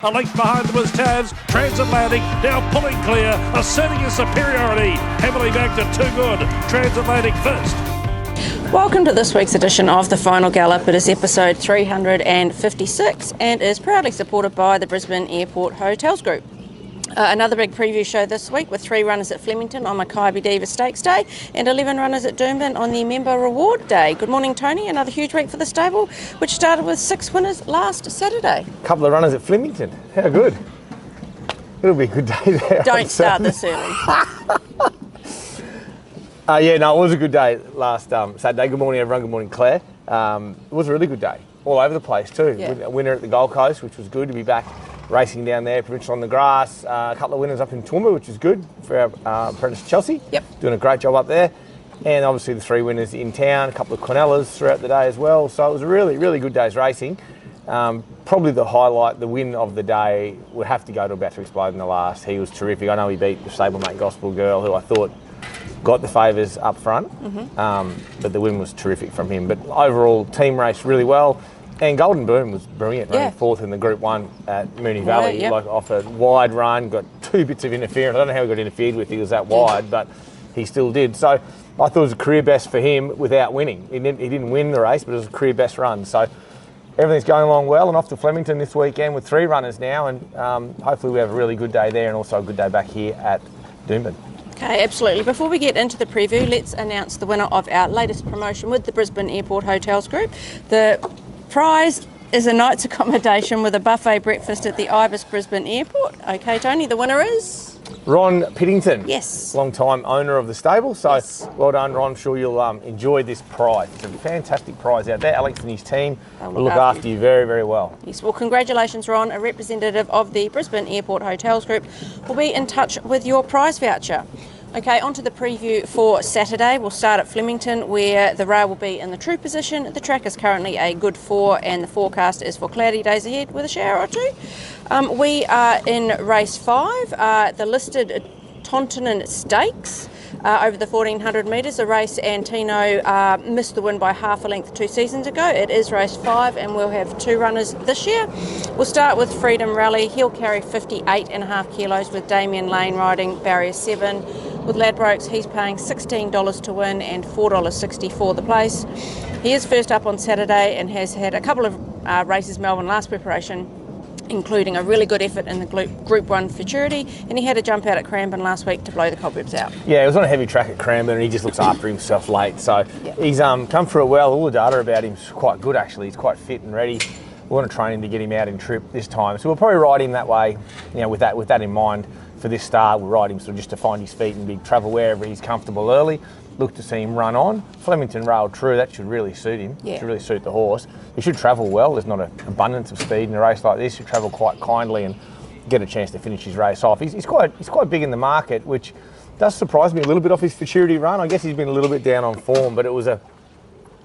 A length behind them was Taz, Transatlantic, now pulling clear, asserting his superiority. Heavily back to Too Good, Transatlantic first. Welcome to this week's edition of the Final Gallop. It is episode 356 and is proudly supported by the Brisbane Airport Hotels Group. Another big preview show this week with 3 runners at Flemington on Makybe Diva Stakes Day and 11 runners at Doomben on the Member Reward Day. Good morning, Tony. Another huge week for the stable, which started with 6 winners last Saturday. A couple of runners at Flemington. How good. It'll be a good day there. Don't start this early. It was a good day last Saturday. Good morning, everyone. Good morning, Claire. It was a really good day. All over the place too. Yeah. A winner at the Gold Coast, which was good to be back racing down there, provincial on the grass. A couple of winners up in Toowoomba, which is good for our apprentice Chelsea. Yep. Doing a great job up there. And obviously the 3 winners in town, a couple of Cornellas throughout the day as well. So it was a really, really good day's racing. Probably the highlight, the win of the day, would have to go to About to Explode in the last. He was terrific. I know he beat the stablemate Gospel Girl, who I thought got the favours up front. But the win was terrific from him. But overall, team raced really well. And Golden Boom was brilliant, running 4th in the Group 1 at Moonee Valley, Yep. like off a wide run, got 2 bits of interference. I don't know how he got interfered with, he was that wide, but he still did. So I thought it was a career best for him without winning. He didn't win the race, but it was a career best run. So everything's going along well, and off to Flemington this weekend with 3 runners now, and hopefully we have a really good day there and also a good day back here at Doomben. Okay, absolutely. Before we get into the preview, let's announce the winner of our latest promotion with the Brisbane Airport Hotels Group. The prize is a night's accommodation with a buffet breakfast at the Ibis Brisbane Airport. Okay, Tony, the winner is? Ron Piddington. Yes. Long-time owner of the stable. So Yes. Well done, Ron. I'm sure you'll enjoy this prize. It's a fantastic prize out there. Alex and his team will look after you very, very well. Yes, well, congratulations, Ron. A representative of the Brisbane Airport Hotels Group will be in touch with your prize voucher. Okay, on to the preview for Saturday. We'll start at Flemington, where the rail will be in the true position. The track is currently a good 4, and the forecast is for cloudy days ahead with a shower or 2. We are in race 5, the Listed Tontonan Stakes. Over the 1400 metres, a race Antino missed the win by half a length 2 seasons ago. It is race 5 and we'll have 2 runners this year. We'll start with Freedom Rally. He'll carry 58.5 kilos with Damien Lane riding barrier 7. With Ladbrokes, he's paying $16 to win and $4.60 for the place. He is first up on Saturday and has had a couple of races Melbourne last preparation, including a really good effort in the Group 1 Futurity, and he had a jump out at Cranbourne last week to blow the cobwebs out. Yeah, he was on a heavy track at Cranbourne and he just looks after himself late. So he's come through it well. All the data about him's quite good actually. He's quite fit and ready. We want to train him to get him out in trip this time. So we'll probably ride him that way, with that in mind for this start. We'll ride him sort of just to find his feet and be travel wherever he's comfortable early. Look to see him run on. Flemington Rail True, that should really suit him. Yeah. Should really suit the horse. He should travel well. There's not an abundance of speed in a race like this. He should travel quite kindly and get a chance to finish his race off. He's quite big in the market, which does surprise me a little bit off his Futurity run. I guess he's been a little bit down on form, but it was a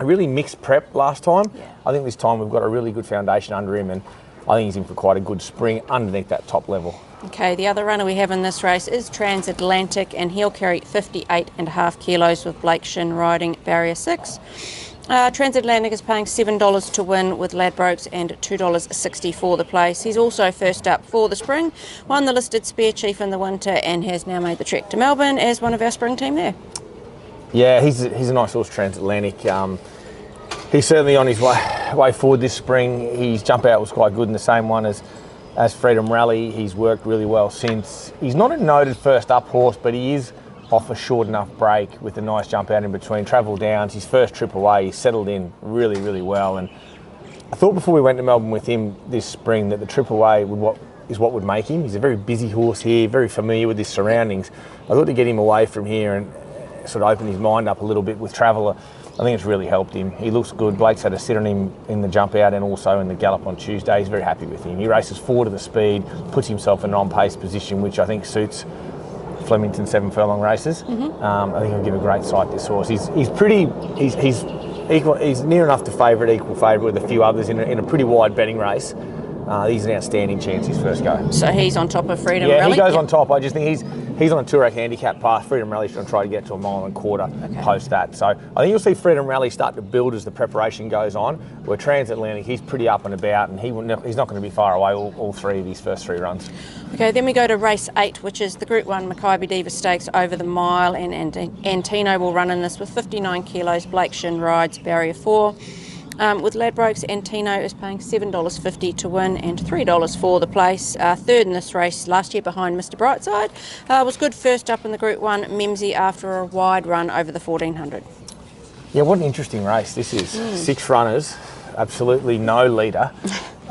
really mixed prep last time. Yeah. I think this time we've got a really good foundation under him, and I think he's in for quite a good spring underneath that top level. Okay, the other runner we have in this race is Transatlantic, and he'll carry 58.5 kilos with Blake Shin riding barrier 6. Transatlantic is paying $7 to win with Ladbrokes and $2.60 for the place. He's also first up for the spring, won the listed Spare Chief in the winter, and has now made the trek to Melbourne as one of our spring team there. Yeah, he's a nice horse, Transatlantic. He's certainly on his way forward this spring. His jump out was quite good in the same one as Freedom Rally. He's worked really well since. He's not a noted first up horse, but he is off a short enough break with a nice jump out in between. Travel downs, his first trip away, he settled in really, really well. And I thought before we went to Melbourne with him this spring that the trip away is what would make him. He's a very busy horse here, very familiar with his surroundings. I thought to get him away from here and sort of open his mind up a little bit with travel, I think it's really helped him. He looks good. Blake's had a sit on him in the jump out and also in the gallop on Tuesday. He's very happy with him. He races forward to the speed, puts himself in an on-pace position, which I think suits Flemington 7 furlong races. I think he'll give a great sight, this horse. He's near enough to favourite, equal favourite with a few others in a pretty wide betting race. He's an outstanding chance his first go. So he's on top of Freedom Yeah, Rally? he goes on top. I just think he's on a Touareg handicap path. Freedom Rally's going to try to get to a mile and a quarter post that. So I think you'll see Freedom Rally start to build as the preparation goes on. Where Transatlantic, he's pretty up and about, and he's not going to be far away all three of his first three runs. Okay, then we go to race 8, which is the Group 1 Makybe Diva Stakes over the mile, and Antino will run in this with 59 kilos. Blake Shin rides barrier 4. With Ladbrokes, Antino is paying $7.50 to win and $3 for the place. Third in this race last year behind Mr. Brightside. Was good first up in the Group 1, Memsey, after a wide run over the 1400. Yeah, what an interesting race this is. 6 runners, absolutely no leader.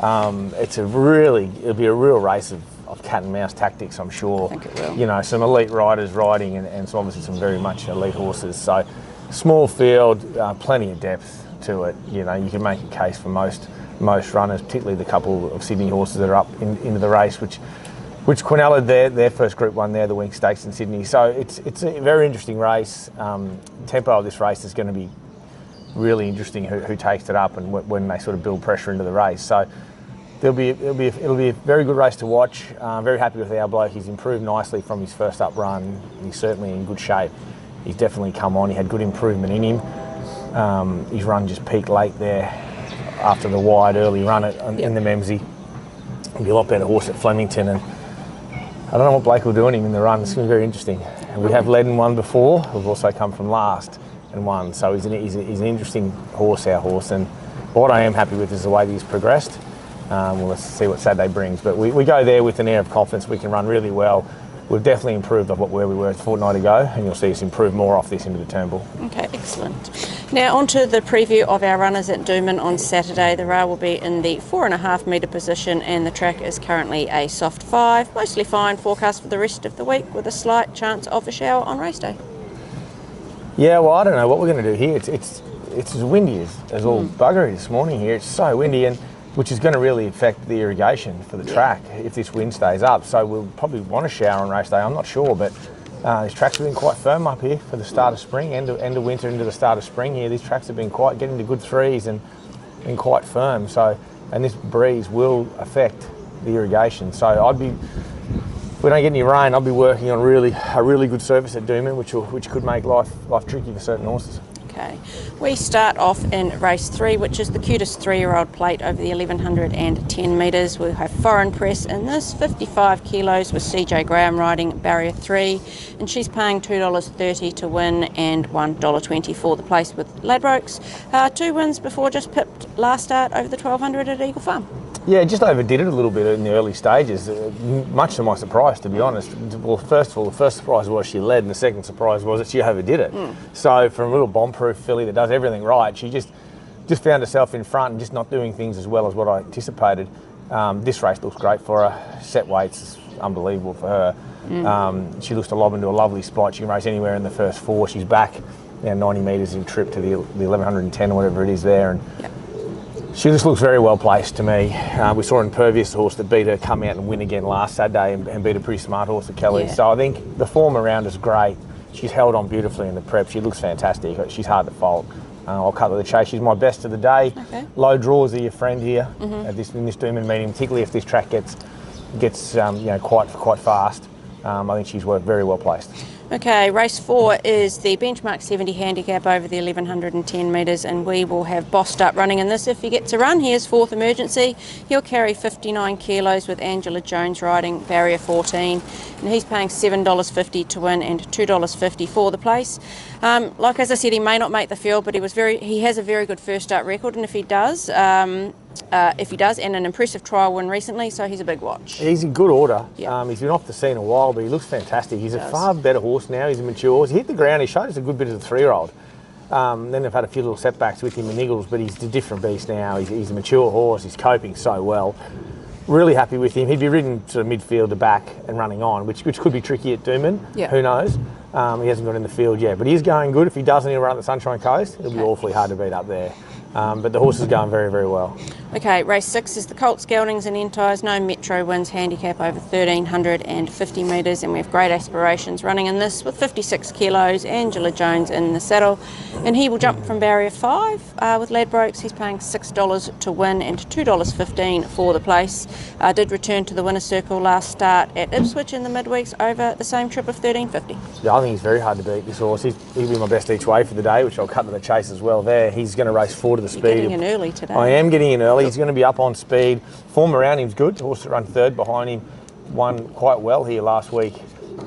It'll be a real race of cat and mouse tactics, I'm sure. I think it will. You know, some elite riders riding and so obviously some very much elite horses. So small field, plenty of depth to it. You know, you can make a case for most runners, particularly the couple of Sydney horses that are up into the race, which Quinella, their first Group 1 there, the Wing Stakes in Sydney. So it's a very interesting race. Tempo of this race is going to be really interesting, who takes it up and when they sort of build pressure into the race. So it'll be a very good race to watch. Very happy with our bloke. He's improved nicely from his first up run. He's certainly in good shape. He's definitely come on. He had good improvement in him. His run just peaked late there after the wide early run in the Memsey. He'll be a lot better horse at Flemington, and I don't know what Blake will do on him in the run. It's going to be very interesting. And we have led and won before. We've also come from last and won. So he's an interesting horse, our horse. And what I am happy with is the way that he's progressed. Well, let's see what Saturday brings. But we go there with an air of confidence. We can run really well. We've definitely improved off where we were a fortnight ago, and you'll see us improve more off this into the Turnbull. Okay, excellent. Now on to the preview of our runners at Doomben on Saturday. The rail will be in the 4.5 metre position, and the track is currently a soft 5. Mostly fine forecast for the rest of the week, with a slight chance of a shower on race day. Yeah, well, I don't know what we're going to do here. It's as windy as all buggery this morning here. It's so windy, and which is going to really affect the irrigation for the track if this wind stays up. So we'll probably want a shower on race day, I'm not sure, but these tracks have been quite firm up here for the start of spring, end of winter into the start of spring here. These tracks have been getting to good 3s and been quite firm. So, and this breeze will affect the irrigation. So if we don't get any rain, I'll be working on a really good surface at Doomben, which could make life tricky for certain horses. Okay, we start off in race 3, which is the cutest 3-year-old plate over the 1110 metres. We'll have foreign press in this, 55 kilos, with CJ Graham riding barrier 3, and she's paying $2.30 to win and $1.20 for the place with Ladbrokes. 2 wins before just pipped last start over the 1200 at Eagle Farm. Yeah, just overdid it a little bit in the early stages, much to my surprise, to be honest. Well, first of all, the first surprise was she led, and the second surprise was that she overdid it. So from a little bomb-proof filly that does everything right, she just found herself in front and just not doing things as well as what I anticipated. This race looks great for her. Set weights is unbelievable for her. She looks to lob into a lovely spot. She can race anywhere in the first 4. She's back now 90 metres in trip to the 1110 or whatever it is there. And she just looks very well placed to me. We saw Impervious, the horse that beat her, come out and win again last Saturday and beat a pretty smart horse at Kelly. So I think the form around is great. She's held on beautifully in the prep. She looks fantastic. She's hard to fault. I'll cut to the chase. She's my best of the day. Okay. Low draws are your friend here in this Doomben meeting, particularly if this track gets quite fast. I think she's very well placed. Okay, race 4 is the benchmark 70 handicap over the 1110 metres, and we will have Bossed Up running in this if he gets a run. Here's 4th Emergency. He'll carry 59 kilos with Angela Jones riding barrier 14, and he's paying $7.50 to win and $2.50 for the place. As I said, he may not make the field, but he has a very good first start record, and if he does, and an impressive trial win recently, so he's a big watch. He's in good order. He's been off the scene a while, but he looks fantastic. He's a far better horse now. He's a mature horse. He hit the ground. He showed us a good bit as a 3-year-old. Then they've had a few little setbacks with him in Niggles, but he's a different beast now. He's a mature horse. He's coping so well. Really happy with him. He'd be ridden to midfield to back and running on, which could be tricky at Doomben. Who knows? He hasn't got in the field yet, but he is going good. If he does, and he'll run at the Sunshine Coast, it'll be awfully hard to beat up there. But the horse is going very, very well. Okay, race 6 is the Colts, Geldings and Enties. No Metro wins, handicap over 1,350 metres, and we have Great Aspirations running in this with 56 kilos. Angela Jones in the saddle, and he will jump from barrier 5 with Ladbrokes. He's paying $6 to win and $2.15 for the place. Did return to the winner's circle last start at Ipswich in the midweeks over the same trip of 13.50. Yeah, I think he's very hard to beat, this horse. He'll be my best each way for the day, which I'll cut to the chase as well there. He's going to race 4 to the speed. You're getting in early today. I am getting in early. He's going to be up on speed. Form around him's good. The horse that run 3rd behind him won quite well here last week.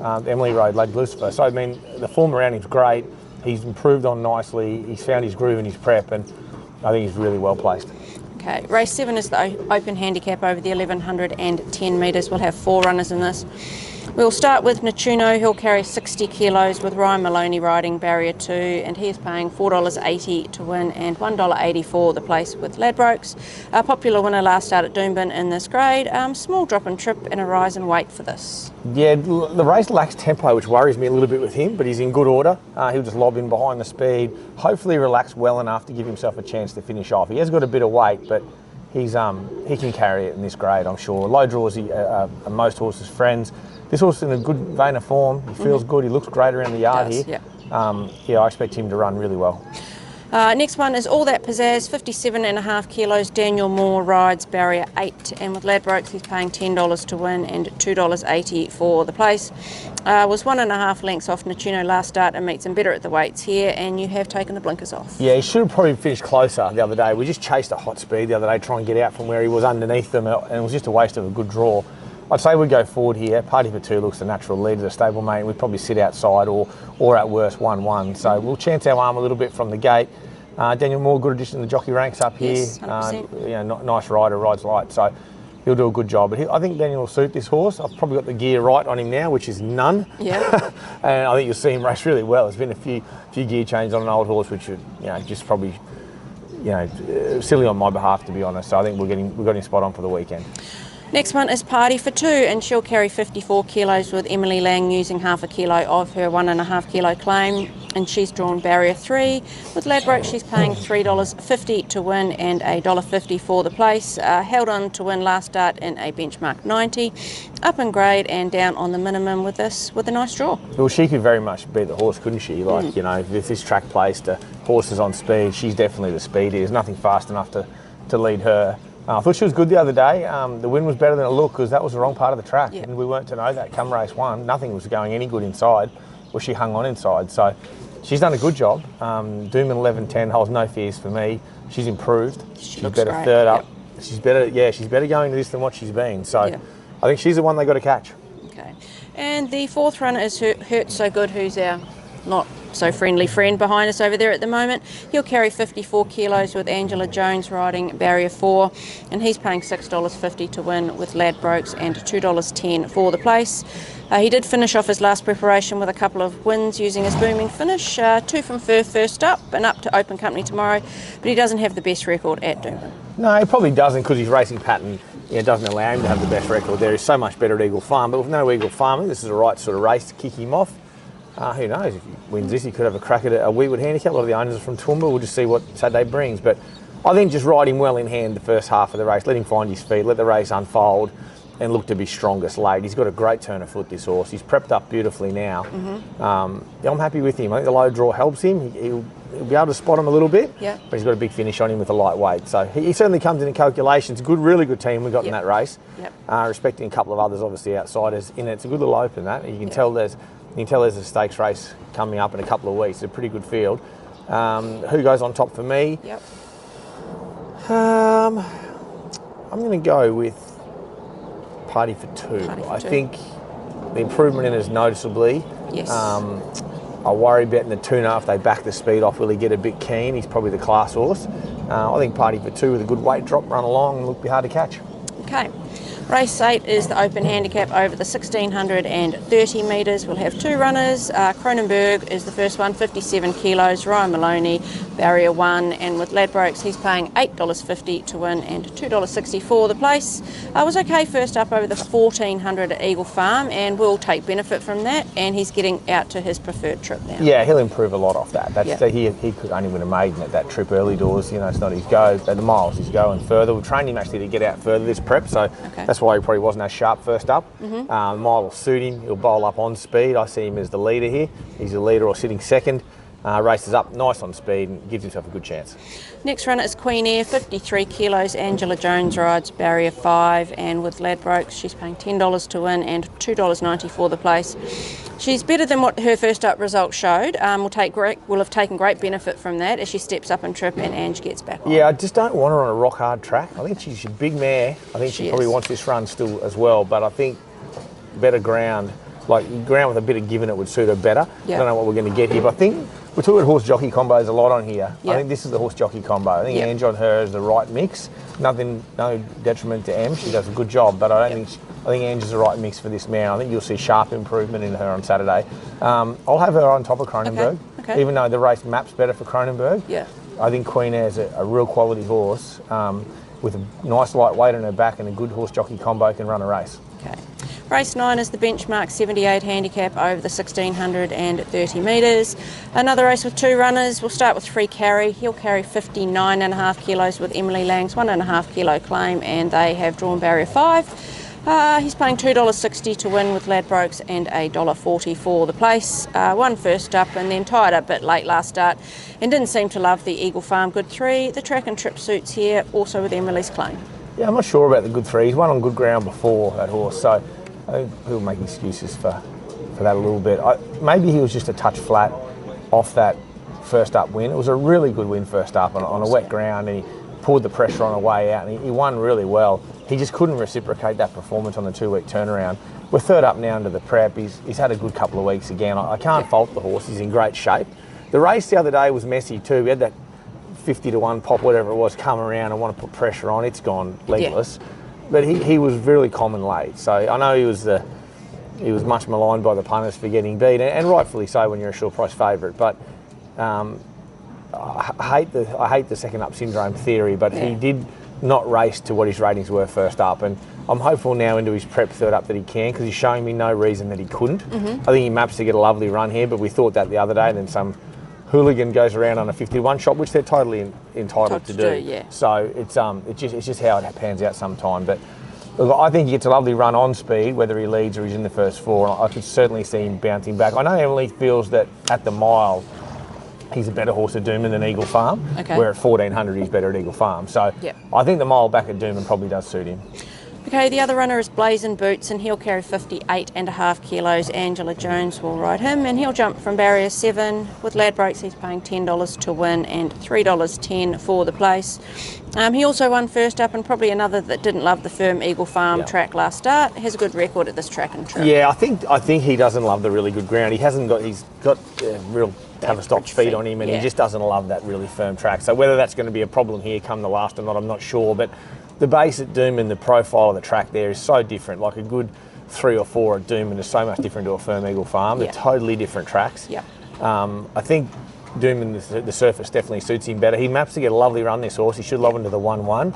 Emily Road, Lady Lucifer. So, I mean, the form around him's great. He's improved on nicely. He's found his groove in his prep, and I think he's really well placed. Okay, race 7 is the open handicap over the 1,110 metres. We'll have 4 runners in this. We'll start with Nettuno. He'll carry 60 kilos with Ryan Maloney riding barrier 2, and he is paying $4.80 to win and $1.80 for the place with Ladbrokes. A popular winner last start at Doomben in this grade. Small drop in trip and a rise in weight for this. Yeah, the race lacks tempo, which worries me a little bit with him, but he's in good order. He'll just lob in behind the speed, hopefully relax well enough to give himself a chance to finish off. He has got a bit of weight, but he can carry it in this grade, I'm sure. Low draws are most horses' friends. This horse is in a good vein of form. He feels good. He looks great around the yard here. Yeah, I expect him to run really well. Next one is All That Pizzazz, 57.5 kilos. Daniel Moore rides barrier 8, and with Ladbrokes he's paying $10 to win and $2.80 for the place. Was 1.5 lengths off Nettuno last start and meets him better at the weights here, and you have taken the blinkers off. Yeah, he should have probably finished closer the other day. We just chased a hot speed the other day, trying to get out from where he was underneath them, and it was just a waste of a good draw. I'd say we'd go forward here. Party For Two looks the natural lead as a stablemate. We'd probably sit outside or at worst 1-1. So we'll chance our arm a little bit from the gate. Daniel Moore, good addition to the jockey ranks up here. Yes, 100%. Nice rider, rides light. So he'll do a good job. But I think Daniel will suit this horse. I've probably got the gear right on him now, which is none. Yeah. And I think you'll see him race really well. There's been a few gear changes on an old horse, which would, just probably, silly on my behalf, to be honest. So I think we've got him spot on for the weekend. Next one is Party For Two, and she'll carry 54 kilos with Emily Lang using half a kilo of her 1.5 kilo claim, and she's drawn barrier 3. With Ladbrokes she's paying $3.50 to win and $1.50 for the place. Held on to win last start in a benchmark 90. Up in grade and down on the minimum with this, with a nice draw. Well, she could very much beat the horse, couldn't she? If this track placed horses on speed, she's definitely the speedy. There's nothing fast enough to lead her. I thought she was good the other day. The wind was better than it looked because that was the wrong part of the track, and we weren't to know that. Come race 1, nothing was going any good inside, or she hung on inside. So she's done a good job. Doomben 11.10 holds no fears for me. She's improved. She's better great. third up. She's better. Yeah, she's better going to this than what she's been. So I think she's the one they got to catch. Okay, and the 4th runner is Hurt So Good, who's our not so friendly friend behind us over there at the moment. He'll carry 54 kilos with Angela Jones riding barrier 4, and he's paying $6.50 to win with Ladbrokes and $2.10 for the place. He did finish off his last preparation with a couple of wins using his booming finish. 2 from first up and up to open company tomorrow, but he doesn't have the best record at Doomben. No, he probably doesn't because his racing pattern doesn't allow him to have the best record there. He's so much better at Eagle Farm, but with no Eagle Farming, this is the right sort of race to kick him off. Who knows, if he wins this, he could have a crack at a Weewood handicap. A lot of the owners are from Toowoomba. We'll just see what Saturday brings. But I think just ride him well in hand the first half of the race, let him find his feet, let the race unfold, and look to be strongest late. He's got a great turn of foot, this horse. He's prepped up beautifully now. I'm happy with him. I think the low draw helps him. He'll be able to spot him a little bit, but he's got a big finish on him with a light weight. So he certainly comes in calculations. Good, really good team we got in that race. Respecting a couple of others, obviously, outsiders in it. It's a good little open, that. You can tell there's a stakes race coming up in a couple of weeks. It's a pretty good field. Who goes on top for me? I'm going to go with Party For Two. I think the improvement in it is noticeably. I worry about Nettuno if they back the speed off. Will he get a bit keen? He's probably the class horse. I think Party For Two with a good weight drop, run along and look be hard to catch. Okay. Race 8 is the open handicap over the 1630 metres. We'll have 2 runners. Kronenbourg is the first one, 57 kilos. Ryan Maloney, barrier 1. And with Ladbrokes, he's paying $8.50 to win and $2.64 the place. Was okay first up over the 1400 at Eagle Farm, and will take benefit from that. And he's getting out to his preferred trip now. Yeah, he'll improve a lot off that. He could only win a maiden at that trip early doors. You know, it's not his go. At the miles, he's going further. We've trained him actually to get out further this prep, so that's why he probably wasn't as sharp first up. Mile will suit him. He'll bowl up on speed. I see him as the leader here. He's a leader or sitting second. Races up nice on speed and gives himself a good chance. Next runner is Queen Air, 53 kilos. Angela Jones rides barrier 5, and with Ladbrokes, she's paying $10 to win and $2.90 the place. She's better than what her first up result showed. Will have taken great benefit from that as she steps up in trip and Ange gets back on. Yeah, I just don't want her on a rock hard track. I think she's a big mare. I think she probably wants this run still as well, but I think better ground, like ground with a bit of give in it would suit her better. I don't know what we're going to get here, but I think we're talking about horse jockey combos a lot on here. I think this is the horse jockey combo. I think Ange on her is the right mix. No detriment to Em. She does a good job, but I think Ange is the right mix for this mare. I think you'll see sharp improvement in her on Saturday. I'll have her on top of Kronenbourg, even though the race maps better for Kronenbourg. I think Queen Air is a real quality horse with a nice light weight on her back and a good horse jockey combo can run a race. Race 9 is the benchmark 78 handicap over the 1630 metres. Another race with 2 runners. We'll start with Free Carry. He'll carry 59.5 kilos with Emily Lang's 1.5 kilo claim, and they have drawn barrier 5. He's paying $2.60 to win with Ladbrokes and $1.40 for the place. Won first up and then tied up a bit late last start and didn't seem to love the Eagle Farm Good 3. The track and trip suits here, also with Emily's claim. Yeah, I'm not sure about the Good 3. He's won on good ground before, that horse, so I think he'll make excuses for that a little bit. Maybe he was just a touch flat off that first up win. It was a really good win first up on a wet ground, and he poured the pressure on the way out, and he won really well. He just couldn't reciprocate that performance on the 2-week turnaround. We're third up now into the prep. He's had a good couple of weeks again. I can't fault the horse. He's in great shape. The race the other day was messy too. We had that 50-1 pop, whatever it was, come around and want to put pressure on. It's gone legless. But he was really common late. So I know he was much maligned by the punters for getting beat, and rightfully so when you're a short price favourite. But I hate the second up syndrome theory, but he did not race to what his ratings were first up, and I'm hopeful now into his prep third up that he can, because he's showing me no reason that he couldn't. I think he maps to get a lovely run here, but we thought that the other day, and then some hooligan goes around on a 51 shot, which they're totally entitled to do. So it's just how it pans out sometime. But look, I think he gets a lovely run on speed, whether he leads or he's in the first 4. I could certainly see him bouncing back. I know Emily feels that at the mile he's a better horse at Doomben than Eagle Farm, where at 1400 he's better at Eagle Farm. So I think the mile back at Doomben probably does suit him. Okay, the other runner is Blazen Boots, and he'll carry 58.5 kilos. Angela Jones will ride him, and he'll jump from barrier 7. With Ladbrokes, he's paying $10 to win and $3.10 for the place. He also won first up, and probably another that didn't love the firm Eagle Farm track last start. Has a good record at this track and trip. Yeah, I think he doesn't love the really good ground. He's got real Tavistock feet on him, and he just doesn't love that really firm track. So whether that's going to be a problem here come the last or not, I'm not sure. But the base at Doomben, the profile of the track there is so different. Like a good 3 or 4 at Doomben is so much different to a firm Eagle Farm. They're totally different tracks. I think Doomben, the surface definitely suits him better. He maps to get a lovely run, this horse. He should love into the 1-1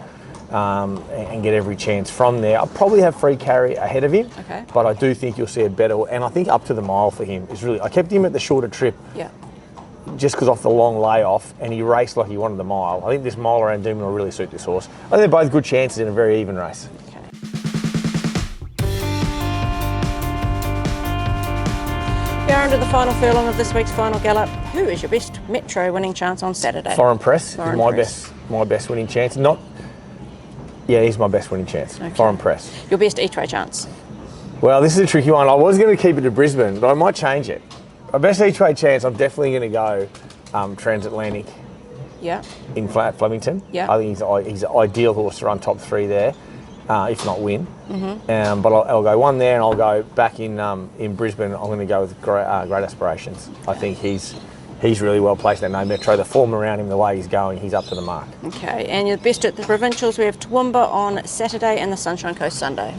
and get every chance from there. I'll probably have Free Carry ahead of him, but I do think you'll see a better, and I think up to the mile for him is really, I kept him at the shorter trip just because off the long layoff, and he raced like he wanted the mile. I think this mile around Doomben will really suit this horse. I think they're both good chances in a very even race. We are into the final furlong of this week's Final Gallop. Who is your best Metro winning chance on Saturday? Foreign Press is my best winning chance. He's my best winning chance. Foreign Press. Your best each-way chance? Well, this is a tricky one. I was going to keep it to Brisbane, but I might change it. My best each-way chance, I'm definitely going to go Transatlantic in Flemington. I think he's an ideal horse to run top 3 there, if not win. But I'll go one there, and I'll go back in Brisbane. I'm going to go with Great Aspirations. I think he's he's really well placed at No Metro. The form around him, the way he's going, he's up to the mark. Okay, and you're best at the provincials. We have Toowoomba on Saturday and the Sunshine Coast Sunday.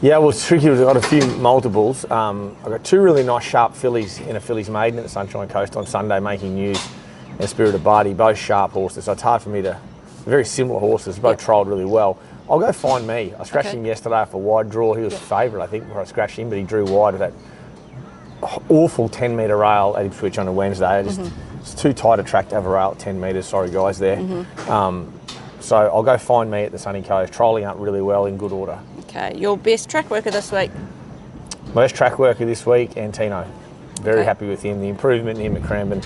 Yeah, well, it's tricky. We've got a few multiples. I've got two really nice sharp fillies in a fillies maiden at the Sunshine Coast on Sunday, Making News and Spirited Barty, both sharp horses. So it's hard for me to, very similar horses, both trialled really well. I'll go Find Me. I scratched him yesterday for wide draw. He was favourite, I think, where I scratched him, but he drew wide of that awful 10-metre rail at Ipswich on a Wednesday. It's too tight a track to have a rail at 10 metres. Sorry, guys, there. So I'll go Find Me at the Sunny Coast, trialling up really well in good order. Okay, your best track worker this week? My best track worker this week, Antino. Very happy with him. The improvement in him at Kronenbourg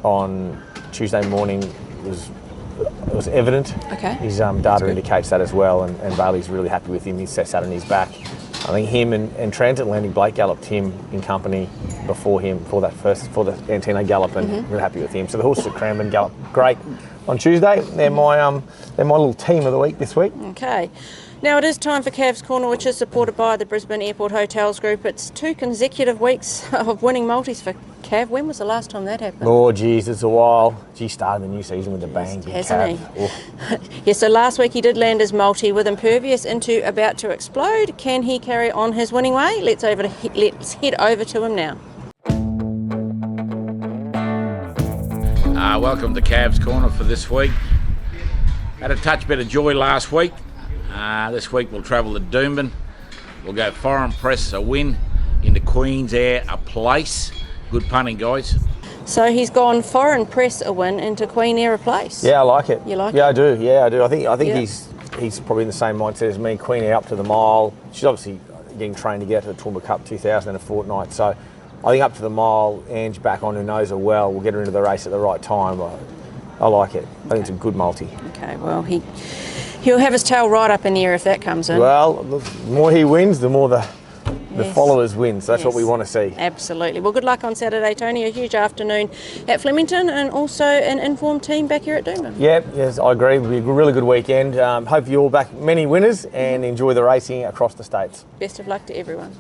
on Tuesday morning was evident. Okay. His data indicates that as well, and Bailey's really happy with him. He's sat on his back. I think him and Transatlantic Blake galloped him in company before him for the Antino Gallop, and really happy with him. So the horses at Kronenbourg galloped great on Tuesday. They're my little team of the week this week. Okay. Now it is time for Cav's Corner, which is supported by the Brisbane Airport Hotels Group. It's 2 consecutive weeks of winning multis for Cav. When was the last time that happened? Oh, geez, it's a while. He started the new season with a bang. Hasn't he? Yeah, so last week he did land his multi with Impervious into About to Explode. Can he carry on his winning way? Let's head over to him now. Welcome to Cav's Corner for this week. Had a touch bit of joy last week. This week we'll travel to Doomben. We'll go Foreign Press a win, into Queen's Air a place. Good punting, guys. So he's gone Foreign Press a win into Queen Air a place. Yeah, I like it. You like it? it? I do. Yeah, I do. I think he's probably in the same mindset as me. Queen Air up to the mile. She's obviously getting trained to get to the Toowoomba Cup 2000 in a fortnight. So I think up to the mile, Ange back on, who knows her well, will get her into the race at the right time. I like it. I think it's a good multi. Okay, well, he'll have his tail right up in the air if that comes in. Well, the more he wins, the more the followers win. So that's what we want to see. Absolutely. Well, good luck on Saturday, Tony. A huge afternoon at Flemington and also an informed team back here at Doomben. Yes, I agree. It'll be a really good weekend. Hope you all back many winners and enjoy the racing across the states. Best of luck to everyone.